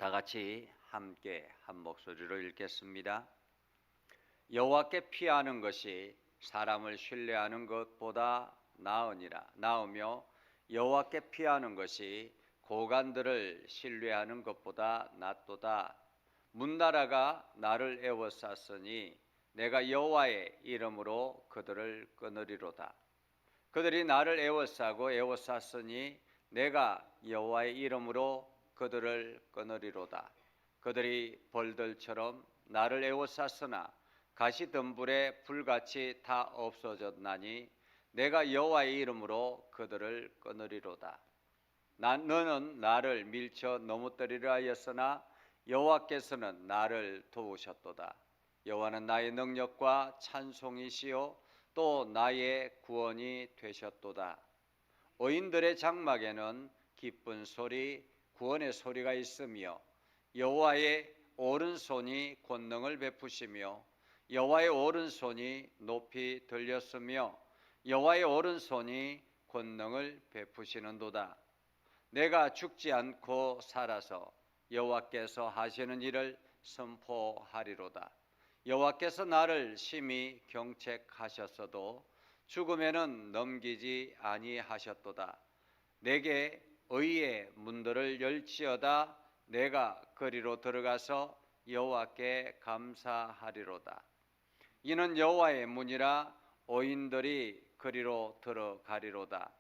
다 같이 함께 한 목소리로 읽겠습니다. 여호와께 피하는 것이 사람을 신뢰하는 것보다 나으며 여호와께 피하는 것이 고관들을 신뢰하는 것보다 낫도다. 문나라가 나를 애워쌌으니 내가 여호와의 이름으로 그들을 끊으리로다. 그들이 나를 애워쌌으니 내가 여호와의 이름으로 그들을 끊으리로다. 그들이 벌들처럼 나를 애워쌌으나 가시덤불에 불같이 다 없어졌나니 내가 여호와의 이름으로 그들을 끊으리로다. 너는 나를 밀쳐 넘어뜨리려 하였으나 여호와께서는 나를 도우셨도다. 여호와는 나의 능력과 찬송이시요 또 나의 구원이 되셨도다. 의인들의 장막에는 기쁜 소리, 구원의 소리가 있으며 여호와의 오른손이 권능을 베푸시며 여호와의 오른손이 높이 들렸으며 여호와의 오른손이 권능을 베푸시는도다. 내가 죽지 않고 살아서 여호와께서 하시는 일을 선포하리로다. 여호와께서 나를 심히 경책하셨어도 죽음에는 넘기지 아니하셨도다. 내게 의의 문들을 열지어다. 내가 그리로 들어가서 여호와께 감사하리로다. 이는 여호와의 문이라 의인들이 그리로 들어가리로다.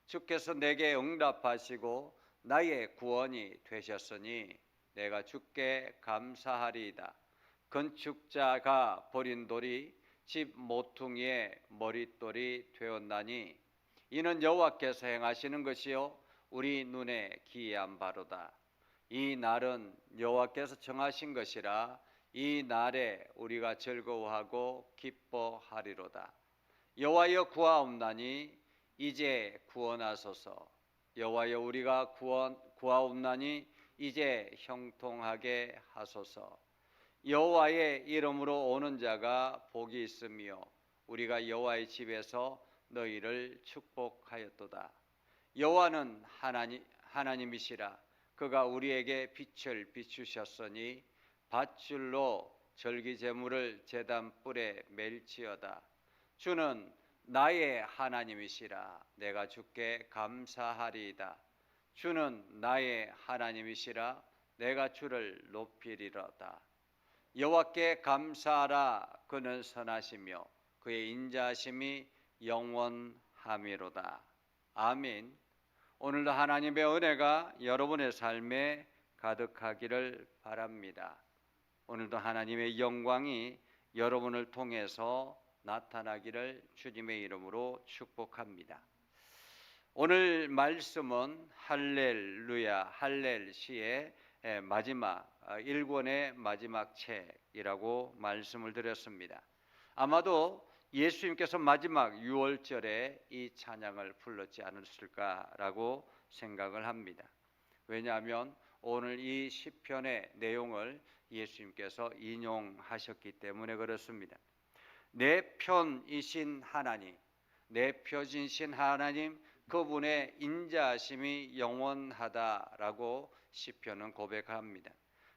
주께서 내게 응답하시고 나의 구원이 되셨으니 내가 주께 감사하리이다. 건축자가 버린 돌이 집 모퉁이의 머릿돌이 되었나니 이는 여호와께서 행하시는 것이요 우리 눈에 기이한 바로다. 이 날은 여호와께서 정하신 것이라 이 날에 우리가 즐거워하고 기뻐하리로다. 여호와여 구하옵나니 이제 구원하소서. 여호와여 우리가 구하옵나니 이제 형통하게 하소서. 여호와의 이름으로 오는 자가 복이 있으며 우리가 여호와의 집에서 너희를 축복하였도다. 여호와는 하나님이시라. 그가 우리에게 빛을 비추셨으니 밧줄로 절기제물을 제단 뿔에 맬지어다. 주는 나의 하나님이시라. 내가 주께 감사하리이다. 주는 나의 하나님이시라. 내가 주를 높이리로다. 여호와께 감사하라. 그는 선하시며 그의 인자하심이 영원하미로다. 아멘. 오늘도 하나님의 은혜가 여러분의 삶에 가득하기를 바랍니다. 오늘도 하나님의 영광이 여러분을 통해서 나타나기를 주님의 이름으로 축복합니다. 오늘 말씀은 할렐루야 할렐시의 마지막 1권의 마지막 책이라고 말씀을 드렸습니다. 아마도 예수님께서 마지막 6월절에 이 찬양을 불렀지 않았을까라고 생각을 합니다. 왜냐하면 오늘 이 시편의 내용을 예수님께서 인용하셨기 때문에 그렇습니다. 내 편이신 하나님, 내 편이신 하나님, 그분의 인자하심이 영원하다라고 시편은 고백합니다.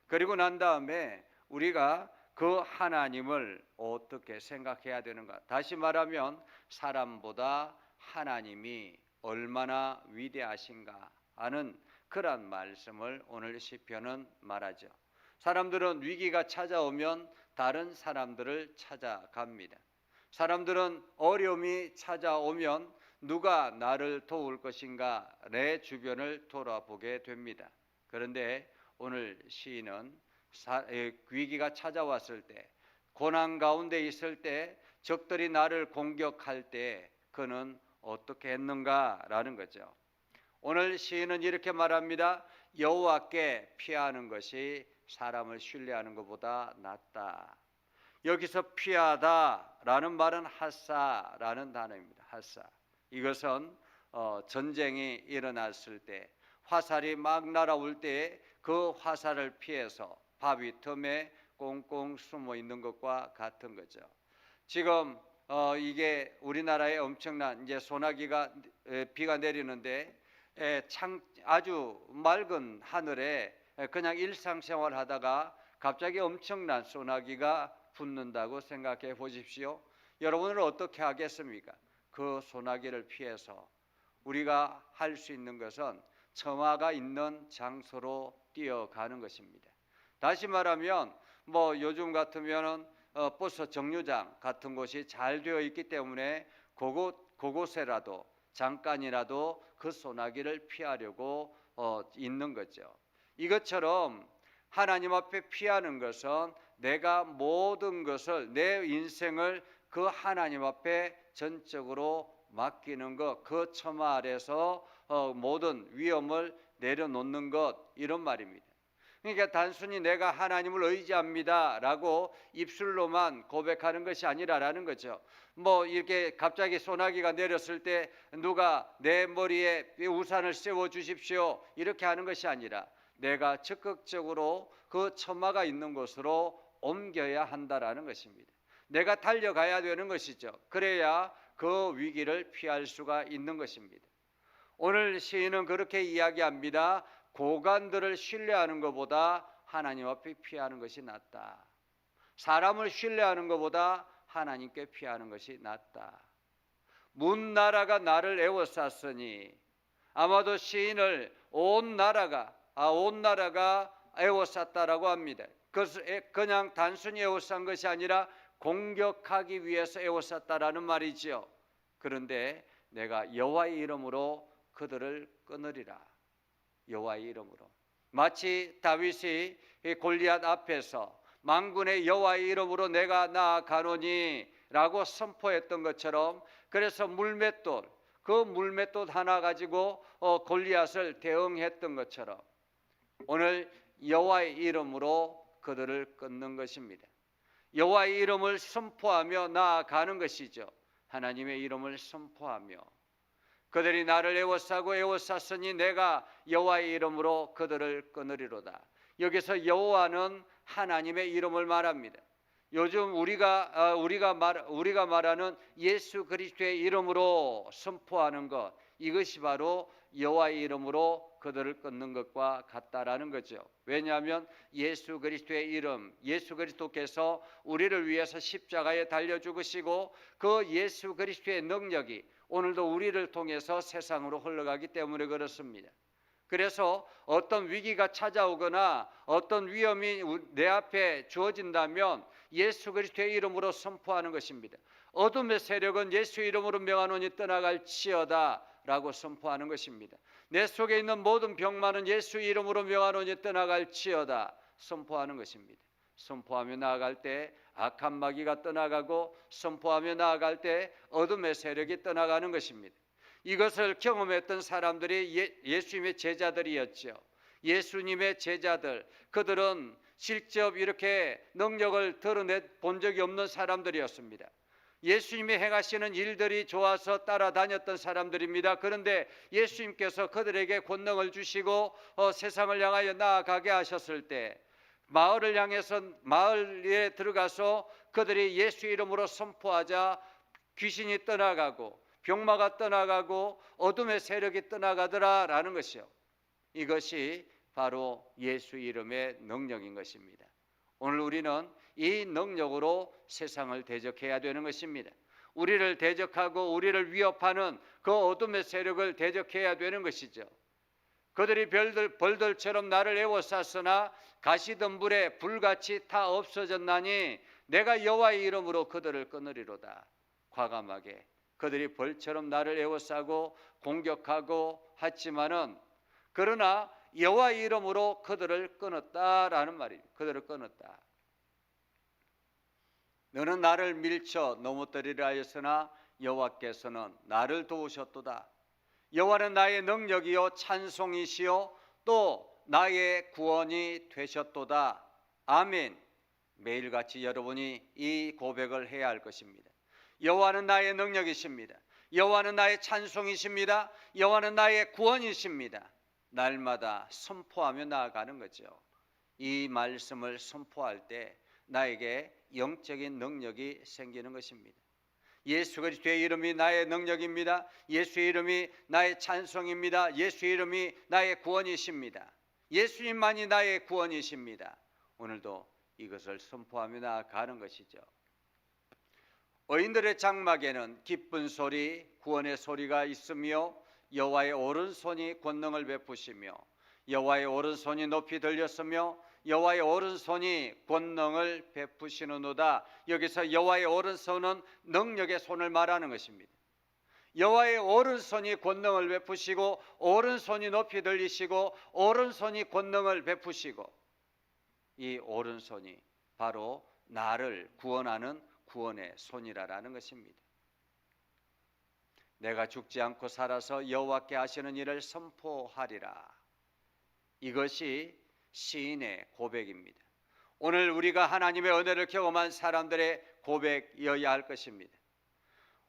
그리고 난 다음에 우리가 그 하나님을 어떻게 생각해야 되는가? 다시 말하면 사람보다 하나님이 얼마나 위대하신가 하는 그런 말씀을 오늘 시편은 말하죠. 사람들은 위기가 찾아오면 다른 사람들을 찾아갑니다. 사람들은 어려움이 찾아오면 누가 나를 도울 것인가 내 주변을 돌아보게 됩니다. 그런데 오늘 시인은 위기가 찾아왔을 때, 고난 가운데 있을 때, 적들이 나를 공격할 때 그는 어떻게 했는가라는 거죠. 오늘 시인은 이렇게 말합니다. 여호와께 피하는 것이 사람을 신뢰하는 것보다 낫다. 여기서 피하다라는 말은 하사라는 단어입니다. 하사. 이것은 전쟁이 일어났을 때 화살이 막 날아올 때 그 화살을 피해서 바위 틈에 꽁꽁 숨어 있는 것과 같은 거죠. 지금 이게 우리나라에 엄청난 이제 비가 내리는데 아주 맑은 하늘에 그냥 일상생활 하다가 갑자기 엄청난 소나기가 붙는다고 생각해 보십시오. 여러분은 어떻게 하겠습니까? 그 소나기를 피해서 우리가 할 수 있는 것은 처마가 있는 장소로 뛰어가는 것입니다. 다시 말하면 요즘 같으면은 버스 정류장 같은 곳이 잘 되어 있기 때문에 그곳에라도 잠깐이라도 그 소나기를 피하려고 있는 거죠. 이것처럼 하나님 앞에 피하는 것은 내가 모든 것을, 내 인생을 그 하나님 앞에 전적으로 맡기는 것, 그 처마 아래서 모든 위험을 내려놓는 것, 이런 말입니다. 그러니까 단순히 내가 하나님을 의지합니다 라고 입술로만 고백하는 것이 아니라라는 거죠. 이렇게 갑자기 소나기가 내렸을 때 누가 내 머리에 우산을 씌워 주십시오 이렇게 하는 것이 아니라 내가 적극적으로 그 처마가 있는 곳으로 옮겨야 한다라는 것입니다. 내가 달려가야 되는 것이죠. 그래야 그 위기를 피할 수가 있는 것입니다. 오늘 시인은 그렇게 이야기합니다. 고관들을 신뢰하는 것보다 하나님 앞에 피하는 것이 낫다. 사람을 신뢰하는 것보다 하나님께 피하는 것이 낫다. 문 나라가 나를 에워쌌으니, 아마도 시인을 온 나라가 에워쌌다라고 합니다. 그것을 그냥 단순히 에워싼 것이 아니라 공격하기 위해서 에워쌌다라는 말이지요. 그런데 내가 여호와의 이름으로 그들을 끊으리라. 여호와의 이름으로. 마치 다윗이 골리앗 앞에서 만군의 여호와의 이름으로 내가 나아가노니 라고 선포했던 것처럼, 그래서 그 물맷돌 하나 가지고 골리앗을 대응했던 것처럼 오늘 여호와의 이름으로 그들을 끊는 것입니다. 여호와의 이름을 선포하며 나아가는 것이죠. 하나님의 이름을 선포하며 그들이 나를 에워쌌으니 내가 여호와의 이름으로 그들을 끊으리로다. 여기서 여호와는 하나님의 이름을 말합니다. 요즘 우리가 말하는 예수 그리스도의 이름으로 선포하는 것, 이것이 바로 여호와의 이름으로 그들을 끊는 것과 같다라는 거죠. 왜냐하면 예수 그리스도의 이름, 예수 그리스도께서 우리를 위해서 십자가에 달려 죽으시고 그 예수 그리스도의 능력이 오늘도 우리를 통해서 세상으로 흘러가기 때문에 그렇습니다. 그래서 어떤 위기가 찾아오거나 어떤 위험이 내 앞에 주어진다면 예수 그리스도의 이름으로 선포하는 것입니다. 어둠의 세력은 예수 이름으로 명하노니 떠나갈지어다 라고 선포하는 것입니다. 내 속에 있는 모든 병만은 예수 이름으로 명하노니 떠나갈지어다 선포하는 것입니다. 선포하며 나아갈 때 악한 마귀가 떠나가고, 선포하며 나아갈 때 어둠의 세력이 떠나가는 것입니다. 이것을 경험했던 사람들이 예수님의 제자들이었죠. 예수님의 제자들, 그들은 직접 이렇게 능력을 드러내 본 적이 없는 사람들이었습니다. 예수님이 행하시는 일들이 좋아서 따라다녔던 사람들입니다. 그런데 예수님께서 그들에게 권능을 주시고 세상을 향하여 나아가게 하셨을 때 마을에 들어가서 그들이 예수 이름으로 선포하자 귀신이 떠나가고 병마가 떠나가고 어둠의 세력이 떠나가더라라는 것이요. 이것이 바로 예수 이름의 능력인 것입니다. 오늘 우리는 이 능력으로 세상을 대적해야 되는 것입니다. 우리를 대적하고 우리를 위협하는 그 어둠의 세력을 대적해야 되는 것이죠. 그들이 벌들처럼 나를 에워쌌으나 가시덤불에 불같이 다 없어졌나니 내가 여호와의 이름으로 그들을 끊으리로다. 과감하게 그들이 벌처럼 나를 에워싸고 공격하고 했지만은, 그러나 여호와의 이름으로 그들을 끊었다라는 말이에요. 그들을 끊었다. 너는 나를 밀쳐 넘어뜨리려 하였으나 여호와께서는 나를 도우셨도다. 여호와는 나의 능력이요 찬송이시요 또 나의 구원이 되셨도다. 아멘. 매일같이 여러분이 이 고백을 해야 할 것입니다. 여호와는 나의 능력이십니다. 여호와는 나의 찬송이십니다. 여호와는 나의 구원이십니다. 날마다 선포하며 나아가는 거죠. 이 말씀을 선포할 때 나에게 영적인 능력이 생기는 것입니다. 예수 그리스도의 이름이 나의 능력입니다. 예수의 이름이 나의 찬송입니다. 예수의 이름이 나의 구원이십니다. 예수님만이 나의 구원이십니다. 오늘도 이것을 선포하며 나아가는 것이죠. 의인들의 장막에는 기쁜 소리, 구원의 소리가 있으며 여호와의 오른손이 권능을 베푸시며 여호와의 오른손이 높이 들렸으며 여호와의 오른손이 권능을 베푸시는도다. 여기서 여호와의 오른손은 능력의 손을 말하는 것입니다. 여호와의 오른손이 권능을 베푸시고 오른손이 높이 들리시고 오른손이 권능을 베푸시고 이 오른손이 바로 나를 구원하는 구원의 손이라는 것입니다. 내가 죽지 않고 살아서 여호와께 하시는 일을 선포하리라. 이것이 시인의 고백입니다. 오늘 우리가 하나님의 은혜를 경험한 사람들의 고백이어야 할 것입니다.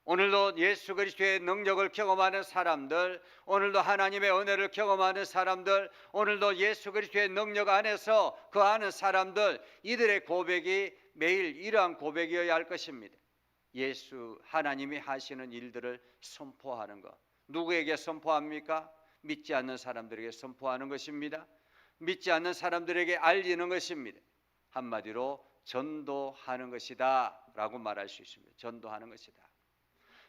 오늘도 예수 그리스도의 능력을 경험하는 사람들, 오늘도 하나님의 은혜를 경험하는 사람들, 오늘도 예수 그리스도의 능력 안에서 거하는 사람들, 이들의 고백이 매일 이러한 고백이어야 할 것입니다. 예수 하나님이 하시는 일들을 선포하는 것. 누구에게 선포합니까? 믿지 않는 사람들에게 선포하는 것입니다. 믿지 않는 사람들에게 알리는 것입니다. 한마디로 전도하는 것이다 라고 말할 수 있습니다. 전도하는 것이다.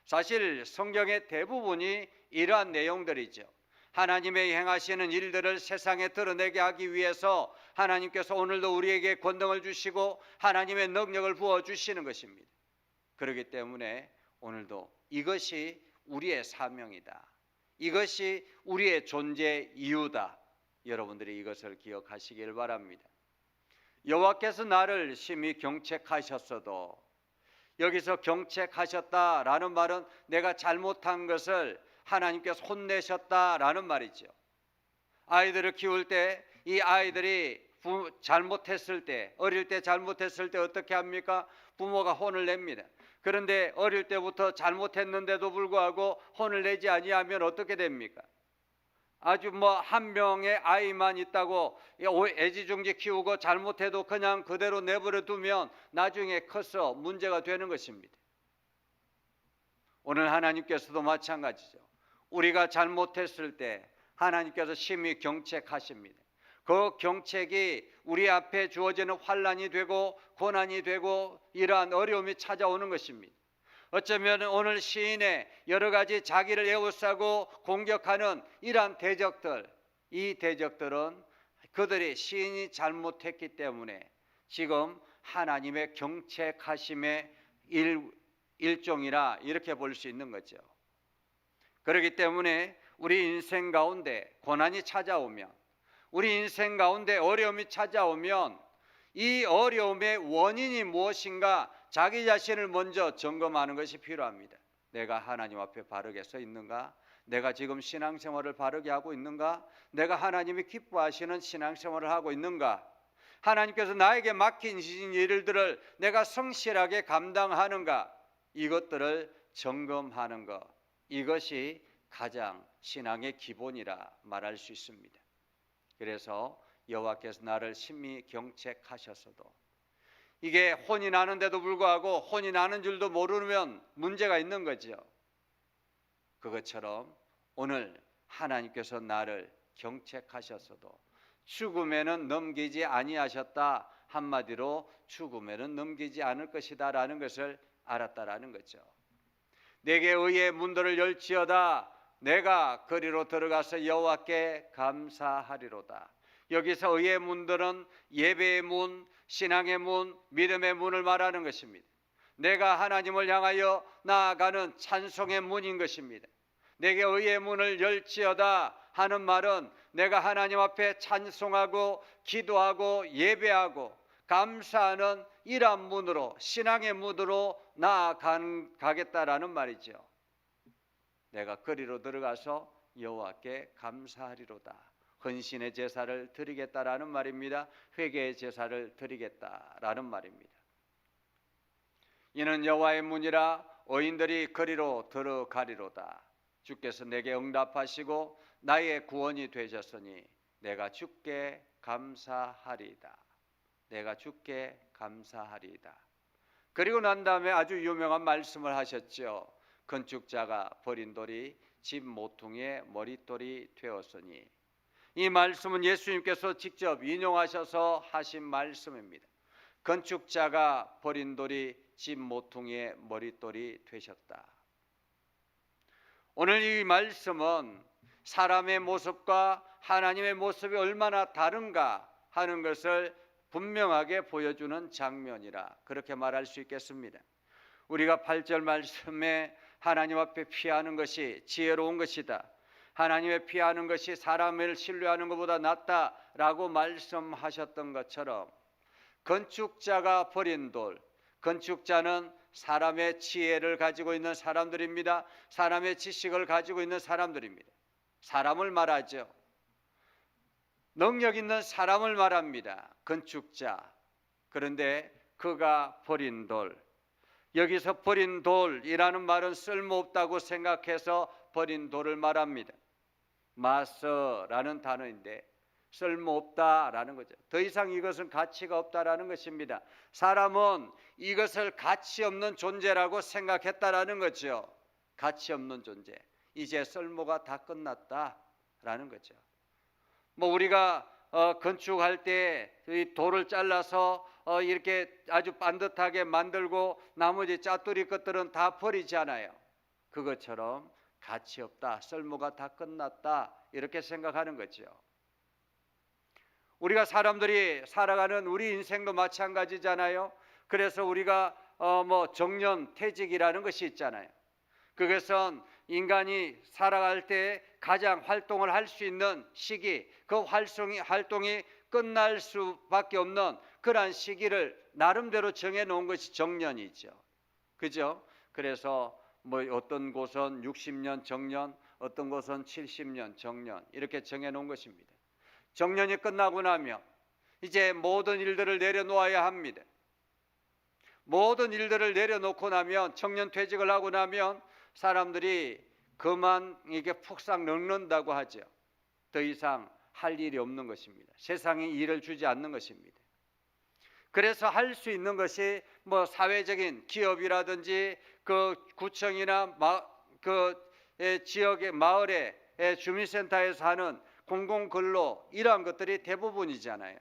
사실 성경의 대부분이 이러한 내용들이죠. 하나님의 행하시는 일들을 세상에 드러내게 하기 위해서 하나님께서 오늘도 우리에게 권능을 주시고 하나님의 능력을 부어주시는 것입니다. 그렇기 때문에 오늘도 이것이 우리의 사명이다. 이것이 우리의 존재 이유다. 여러분들이 이것을 기억하시길 바랍니다. 여호와께서 나를 심히 경책하셨어도, 여기서 경책하셨다라는 말은 내가 잘못한 것을 하나님께서 혼내셨다라는 말이죠. 아이들을 키울 때 이 아이들이 잘못했을 때, 어릴 때 잘못했을 때 어떻게 합니까? 부모가 혼을 냅니다. 그런데 어릴 때부터 잘못했는데도 불구하고 혼을 내지 아니하면 어떻게 됩니까? 아주 한 명의 아이만 있다고 애지중지 키우고 잘못해도 그냥 그대로 내버려 두면 나중에 커서 문제가 되는 것입니다. 오늘 하나님께서도 마찬가지죠. 우리가 잘못했을 때 하나님께서 심히 경책하십니다. 그 경책이 우리 앞에 주어지는 환난이 되고 고난이 되고 이러한 어려움이 찾아오는 것입니다. 어쩌면 오늘 시인의 여러 가지 자기를 에워싸고 공격하는 이러한 대적들, 이 대적들은 그들이 시인이 잘못했기 때문에 지금 하나님의 경책하심의 일종이라 이렇게 볼 수 있는 거죠. 그렇기 때문에 우리 인생 가운데 고난이 찾아오면, 우리 인생 가운데 어려움이 찾아오면 이 어려움의 원인이 무엇인가 자기 자신을 먼저 점검하는 것이 필요합니다. 내가 하나님 앞에 바르게 서 있는가? 내가 지금 신앙생활을 바르게 하고 있는가? 내가 하나님이 기뻐하시는 신앙생활을 하고 있는가? 하나님께서 나에게 맡긴 일들을 내가 성실하게 감당하는가? 이것들을 점검하는 것, 이것이 가장 신앙의 기본이라 말할 수 있습니다. 그래서 여호와께서 나를 심히 경책하셨어도, 이게 혼이 나는데도 불구하고 혼이 나는 줄도 모르면 문제가 있는 거죠. 그것처럼 오늘 하나님께서 나를 경책하셨어도 죽음에는 넘기지 아니하셨다. 한마디로 죽음에는 넘기지 않을 것이다 라는 것을 알았다라는 거죠. 내게 의의 문들을 열지어다. 내가 거리로 들어가서 여호와께 감사하리로다. 여기서 의의 문들은 예배의 문, 신앙의 문, 믿음의 문을 말하는 것입니다. 내가 하나님을 향하여 나아가는 찬송의 문인 것입니다. 내게 의의 문을 열지어다 하는 말은 내가 하나님 앞에 찬송하고 기도하고 예배하고 감사하는 이러한 문으로, 신앙의 문으로 나아가겠다라는 말이죠. 내가 거리로 들어가서 여호와께 감사하리로다. 헌신의 제사를 드리겠다라는 말입니다. 회개의 제사를 드리겠다라는 말입니다. 이는 여호와의 문이라 의인들이 거리로 들어가리로다. 주께서 내게 응답하시고 나의 구원이 되셨으니 내가 주께 감사하리이다. 내가 주께 감사하리이다. 그리고 난 다음에 아주 유명한 말씀을 하셨죠. 건축자가 버린 돌이 집 모퉁이의 머릿돌이 되었으니, 이 말씀은 예수님께서 직접 인용하셔서 하신 말씀입니다. 건축자가 버린 돌이 집 모퉁이의 머릿돌이 되셨다. 오늘 이 말씀은 사람의 모습과 하나님의 모습이 얼마나 다른가 하는 것을 분명하게 보여주는 장면이라 그렇게 말할 수 있겠습니다. 우리가 8절 말씀에 하나님 앞에 피하는 것이 지혜로운 것이다, 하나님의 피하는 것이 사람을 신뢰하는 것보다 낫다라고 말씀하셨던 것처럼 건축자가 버린 돌, 건축자는 사람의 지혜를 가지고 있는 사람들입니다. 사람의 지식을 가지고 있는 사람들입니다. 사람을 말하죠. 능력 있는 사람을 말합니다. 건축자. 그런데 그가 버린 돌, 여기서 버린 돌이라는 말은 쓸모없다고 생각해서 버린 돌을 말합니다. 마서라는 단어인데 쓸모없다라는 거죠. 더 이상 이것은 가치가 없다라는 것입니다. 사람은 이것을 가치 없는 존재라고 생각했다라는 거죠. 가치 없는 존재. 이제 쓸모가 다 끝났다라는 거죠. 우리가 건축할 때 이 돌을 잘라서 이렇게 아주 반듯하게 만들고 나머지 짜투리 것들은 다 버리잖아요. 그것처럼 가치 없다, 쓸모가 다 끝났다 이렇게 생각하는 거죠. 우리가 사람들이 살아가는 우리 인생도 마찬가지잖아요. 그래서 우리가 정년퇴직이라는 것이 있잖아요. 그것은 인간이 살아갈 때 가장 활동을 할 수 있는 시기, 그 활동이 끝날 수밖에 없는 그러한 시기를 나름대로 정해놓은 것이 정년이죠. 그죠? 그래서 어떤 곳은 60년 정년, 어떤 곳은 70년 정년 이렇게 정해놓은 것입니다. 정년이 끝나고 나면 이제 모든 일들을 내려놓아야 합니다. 모든 일들을 내려놓고 나면 정년퇴직을 하고 나면 사람들이 그만 이게 푹싹 늙는다고 하죠. 더 이상 할 일이 없는 것입니다. 세상이 일을 주지 않는 것입니다. 그래서 할 수 있는 것이 사회적인 기업이라든지 그 구청이나 그 지역의 마을의 주민센터에서 하는 공공근로 이러한 것들이 대부분이잖아요.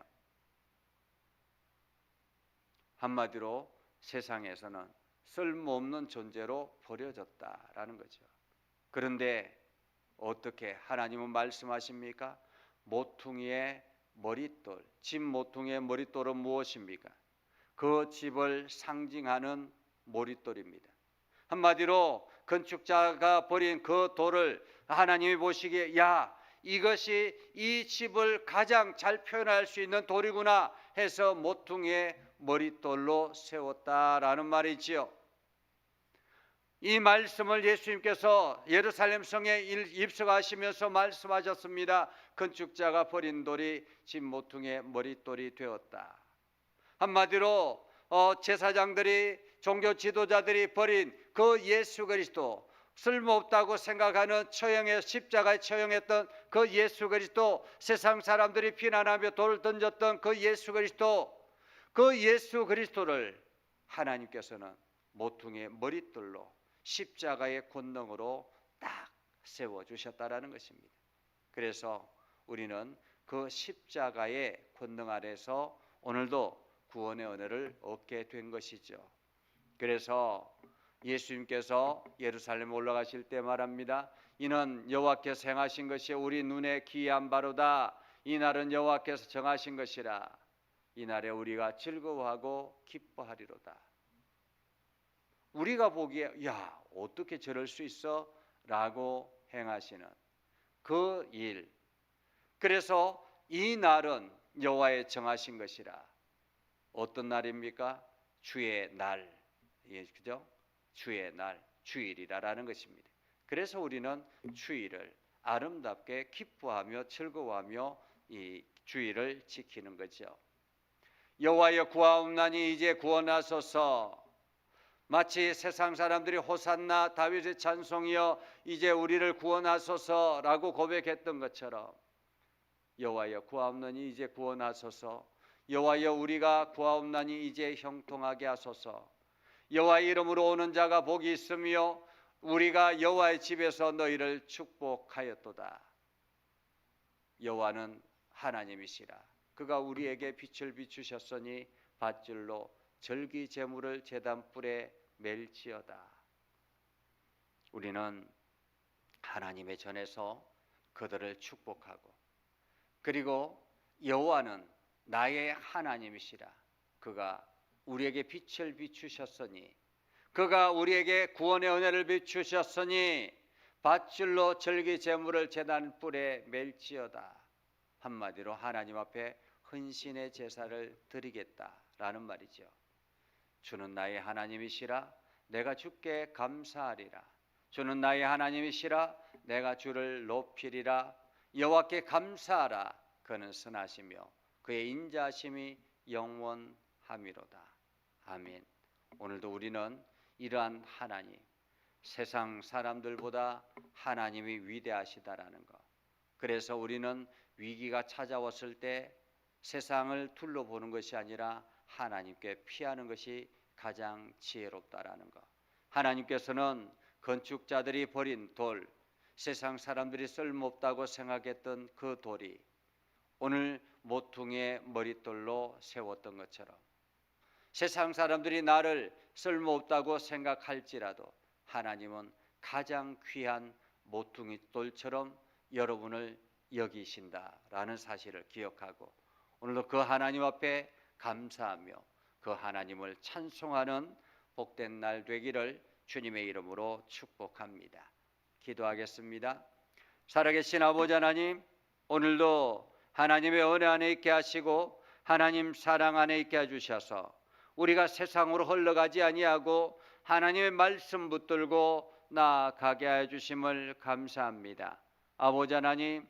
한마디로 세상에서는 쓸모없는 존재로 버려졌다라는 거죠. 그런데 어떻게 하나님은 말씀하십니까? 모퉁이의 머릿돌, 집 모퉁이의 머릿돌은 무엇입니까? 그 집을 상징하는 머릿돌입니다. 한마디로 건축자가 버린 그 돌을 하나님이 보시기에 이것이 이 집을 가장 잘 표현할 수 있는 돌이구나 해서 모퉁이의 머릿돌로 세웠다라는 말이지요. 이 말씀을 예수님께서 예루살렘 성에 입성하시면서 말씀하셨습니다. 건축자가 버린 돌이 집 모퉁이의 머릿돌이 되었다. 한마디로 제사장들이 종교 지도자들이 버린 그 예수 그리스도, 쓸모없다고 생각하는 십자가에 처형했던 그 예수 그리스도, 세상 사람들이 비난하며 돌을 던졌던 그 예수 그리스도, 그 예수 그리스도를 하나님께서는 모퉁이의 머릿돌로 십자가의 권능으로 딱 세워주셨다라는 것입니다. 그래서 우리는 그 십자가의 권능 아래서 오늘도 구원의 은혜를 얻게 된 것이죠. 그래서 예수님께서 예루살렘에 올라가실 때 말합니다. 이는 여호와께서 행하신 것이 우리 눈에 기이한 바로다. 이날은 여호와께서 정하신 것이라. 이날에 우리가 즐거워하고 기뻐하리로다. 우리가 보기에 어떻게 저럴 수 있어? 라고 행하시는 그 일. 그래서 이 날은 여호와의 정하신 것이라. 어떤 날입니까? 주의 날. 그죠? 주의 날, 주일이라는 것입니다. 그래서 우리는 주일을 아름답게 기뻐하며 즐거워하며 이 주일을 지키는 거죠. 여호와여 구하옵나니 이제 구원하소서. 마치 세상 사람들이 호산나 다윗의 찬송이여 이제 우리를 구원하소서라고 고백했던 것처럼 여호와여 구하옵나니 이제 구원하소서. 여호와여 우리가 구하옵나니 이제 형통하게 하소서. 여호와의 이름으로 오는 자가 복이 있으며 우리가 여호와의 집에서 너희를 축복하였도다. 여호와는 하나님이시라. 그가 우리에게 빛을 비추셨으니 밧줄로 절기 제물을 제단 뿔에 맬지어다. 우리는 하나님의 전에서 그들을 축복하고, 그리고 여호와는 나의 하나님이시라. 그가 우리에게 빛을 비추셨으니, 그가 우리에게 구원의 은혜를 비추셨으니 밧줄로 절기 제물을 제단 뿔에 맬지어다. 한마디로 하나님 앞에 헌신의 제사를 드리겠다라는 말이죠. 주는 나의 하나님이시라 내가 주께 감사하리라. 주는 나의 하나님이시라 내가 주를 높이리라. 여호와께 감사하라. 그는 선하시며 그의 인자하심이 영원함이로다. 아멘. 오늘도 우리는 이러한 하나님, 세상 사람들보다 하나님이 위대하시다라는 것, 그래서 우리는 위기가 찾아왔을 때 세상을 둘러보는 것이 아니라 하나님께 피하는 것이 가장 지혜롭다라는 것. 하나님께서는 건축자들이 버린 돌, 세상 사람들이 쓸모없다고 생각했던 그 돌이 오늘 모퉁이의 머릿돌로 세웠던 것처럼, 세상 사람들이 나를 쓸모없다고 생각할지라도 하나님은 가장 귀한 모퉁이 돌처럼 여러분을 여기신다라는 사실을 기억하고, 오늘도 그 하나님 앞에 감사하며 그 하나님을 찬송하는 복된 날 되기를 주님의 이름으로 축복합니다. 기도하겠습니다. 살아계신 아버지 하나님, 오늘도 하나님의 은혜 안에 있게 하시고 하나님 사랑 안에 있게 해주셔서 우리가 세상으로 흘러가지 아니하고 하나님의 말씀 붙들고 나아가게 해주심을 감사합니다. 아버지 하나님,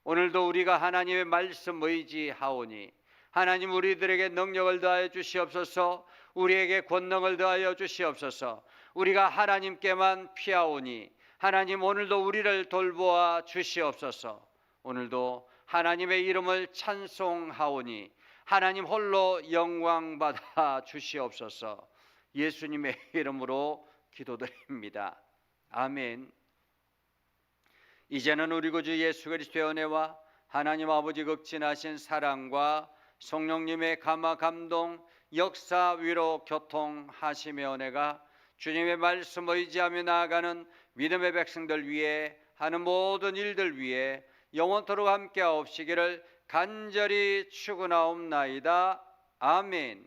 오늘도 우리가 하나님의 말씀 의지하오니 하나님 우리들에게 능력을 더하여 주시옵소서. 우리에게 권능을 더하여 주시옵소서. 우리가 하나님께만 피하오니 하나님 오늘도 우리를 돌보아 주시옵소서. 오늘도 하나님의 이름을 찬송하오니 하나님 홀로 영광 받아 주시옵소서. 예수님의 이름으로 기도드립니다. 아멘. 이제는 우리 구주 예수 그리스도의 은혜와 하나님 아버지 극진하신 사랑과 성령님의 감화 감동 역사 위로 교통하심의 은혜가 주님의 말씀 의지하며 나아가는 믿음의 백성들 위해 하는 모든 일들 위해 영원토록 함께하옵시기를 간절히 축원하옵나이다. 아멘.